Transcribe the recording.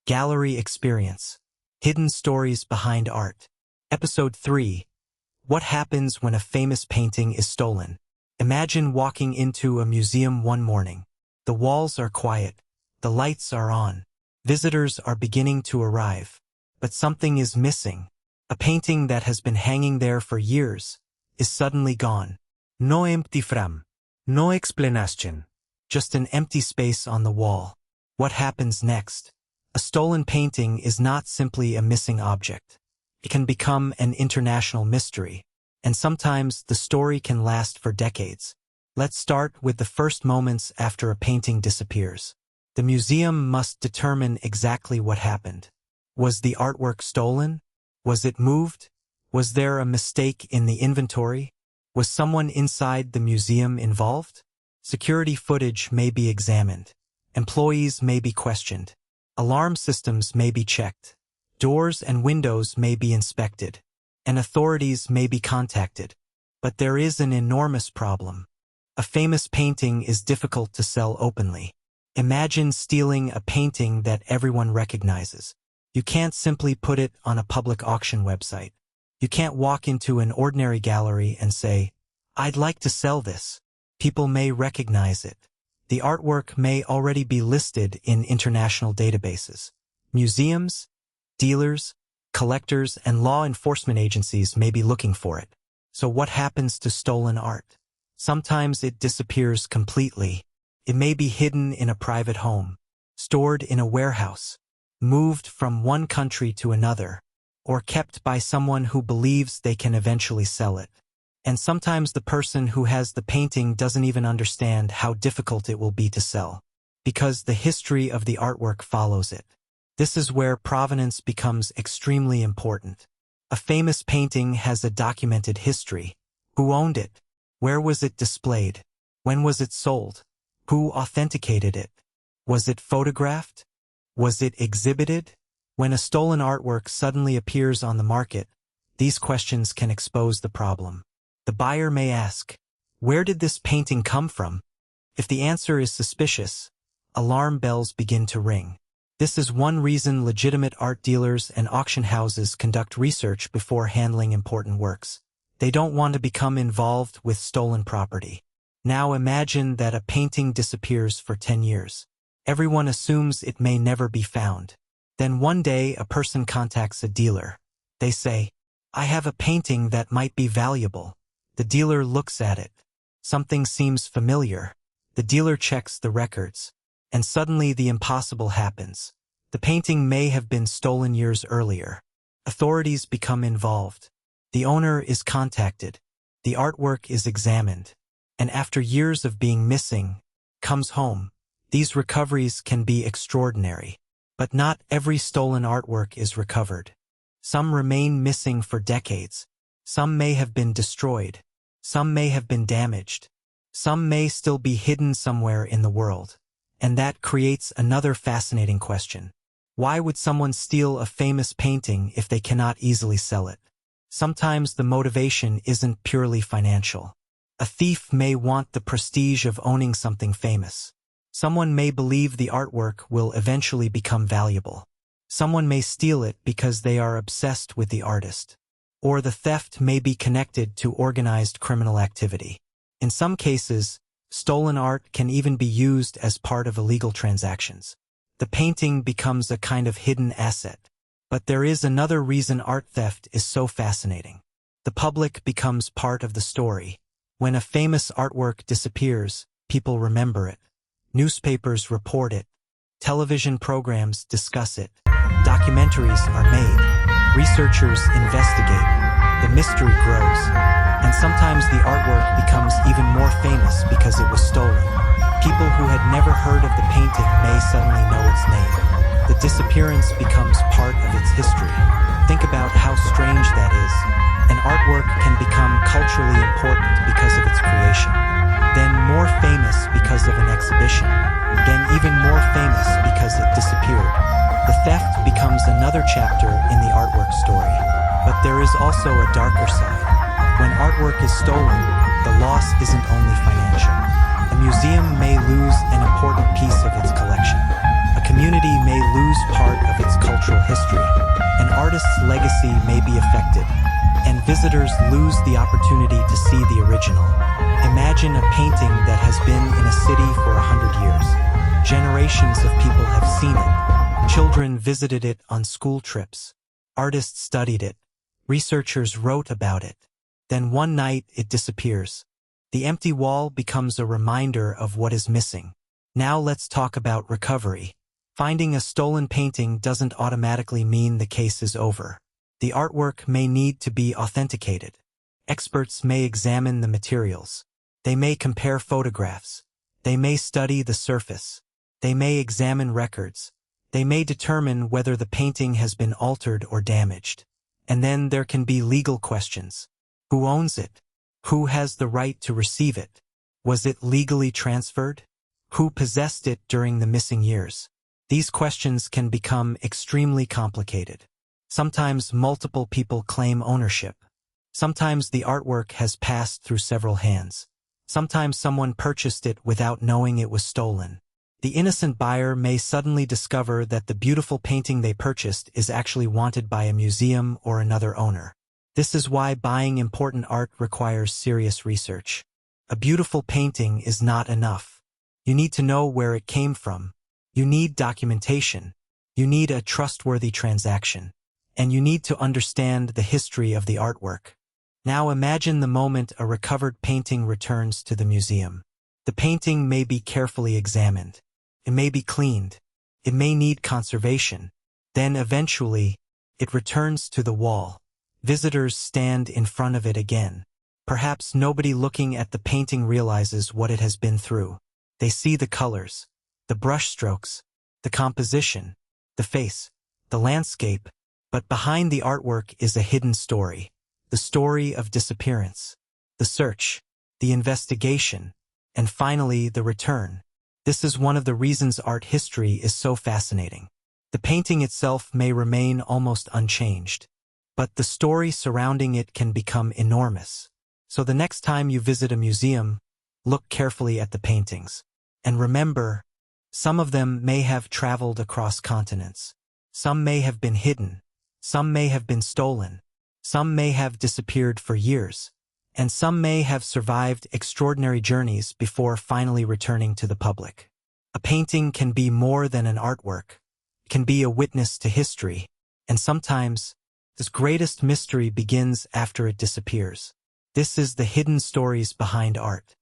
Gallery Experience. Hidden Stories Behind Art. Episode 3. What happens when a famous painting is stolen? Imagine walking into a museum one morning. The walls are quiet. The lights are on. Visitors are beginning to arrive. But something is missing. A painting that has been hanging there for years is suddenly gone. No empty frame. No explanation. Just an empty space on the wall. What happens next? A stolen painting is not simply a missing object. It can become an international mystery, and sometimes the story can last for decades. Let's start with the first moments after a painting disappears. The museum must determine exactly what happened. Was the artwork stolen? Was it moved? Was there a mistake in the inventory? Was someone inside the museum involved? Security footage may be examined. Employees may be questioned. Alarm systems may be checked. Doors and windows may be inspected. And authorities may be contacted. But there is an enormous problem. A famous painting is difficult to sell openly. Imagine stealing a painting that everyone recognizes. You can't simply put it on a public auction website. You can't walk into an ordinary gallery and say, "I'd like to sell this." People may recognize it. The artwork may already be listed in international databases. Museums, dealers, collectors, and law enforcement agencies may be looking for it. So what happens to stolen art? Sometimes it disappears completely. It may be hidden in a private home, stored in a warehouse, moved from one country to another, or kept by someone who believes they can eventually sell it. And sometimes the person who has the painting doesn't even understand how difficult it will be to sell, because the history of the artwork follows it. This is where provenance becomes extremely important. A famous painting has a documented history. Who owned it? Where was it displayed? When was it sold? Who authenticated it? Was it photographed? Was it exhibited? When a stolen artwork suddenly appears on the market, these questions can expose the problem. The buyer may ask, where did this painting come from? If the answer is suspicious, alarm bells begin to ring. This is one reason legitimate art dealers and auction houses conduct research before handling important works. They don't want to become involved with stolen property. Now imagine that a painting disappears for 10 years. Everyone assumes it may never be found. Then one day a person contacts a dealer. They say, "I have a painting that might be valuable." The dealer looks at it. Something seems familiar. The dealer checks the records. And suddenly the impossible happens. The painting may have been stolen years earlier. Authorities become involved. The owner is contacted. The artwork is examined. And after years of being missing, comes home. These recoveries can be extraordinary. But not every stolen artwork is recovered. Some remain missing for decades. Some may have been destroyed. Some may have been damaged. Some may still be hidden somewhere in the world. And that creates another fascinating question. Why would someone steal a famous painting if they cannot easily sell it? Sometimes the motivation isn't purely financial. A thief may want the prestige of owning something famous. Someone may believe the artwork will eventually become valuable. Someone may steal it because they are obsessed with the artist. Or the theft may be connected to organized criminal activity. In some cases, stolen art can even be used as part of illegal transactions. The painting becomes a kind of hidden asset. But there is another reason art theft is so fascinating. The public becomes part of the story. When a famous artwork disappears, people remember it. Newspapers report it. Television programs discuss it. Documentaries are made. Researchers investigate. The mystery grows. And sometimes the artwork becomes even more famous because it was stolen. People who had never heard of the painting may suddenly know its name. The disappearance becomes part of its history. Think about how strange that is. An artwork can become culturally important because of its creation. Then more famous because of an exhibition. Then even more famous because it disappeared. The theft becomes another chapter in the artwork story. But there is also a darker side. When artwork is stolen, the loss isn't only financial. A museum may lose an important piece of its collection. A community may lose part of and visitors lose the opportunity to see the original. Imagine a painting that has been in a city for 100 years. Generations of people have seen it. Children visited it on school trips. Artists studied it. Researchers wrote about it. Then one night it disappears. The empty wall becomes a reminder of what is missing. Now let's talk about recovery. Finding a stolen painting doesn't automatically mean the case is over. The artwork may need to be authenticated. Experts may examine the materials. They may compare photographs. They may study the surface. They may examine records. They may determine whether the painting has been altered or damaged. And then there can be legal questions. Who owns it? Who has the right to receive it? Was it legally transferred? Who possessed it during the missing years? These questions can become extremely complicated. Sometimes multiple people claim ownership. Sometimes the artwork has passed through several hands. Sometimes someone purchased it without knowing it was stolen. The innocent buyer may suddenly discover that the beautiful painting they purchased is actually wanted by a museum or another owner. This is why buying important art requires serious research. A beautiful painting is not enough. You need to know where it came from. You need documentation. You need a trustworthy transaction. And you need to understand the history of the artwork. Now imagine the moment a recovered painting returns to the museum. The painting may be carefully examined. It may be cleaned. It may need conservation. Then eventually, it returns to the wall. Visitors stand in front of it again. Perhaps nobody looking at the painting realizes what it has been through. They see the colors, the brushstrokes, the composition, the face, the landscape, but behind the artwork is a hidden story. The story of disappearance, the search, the investigation, and finally the return. This is one of the reasons art history is so fascinating. The painting itself may remain almost unchanged, but the story surrounding it can become enormous. So the next time you visit a museum, look carefully at the paintings. And remember, some of them may have traveled across continents. Some may have been hidden. Some may have been stolen. Some may have disappeared for years. And some may have survived extraordinary journeys before finally returning to the public. A painting can be more than an artwork. It can be a witness to history. And sometimes, this greatest mystery begins after it disappears. This is the hidden stories behind art.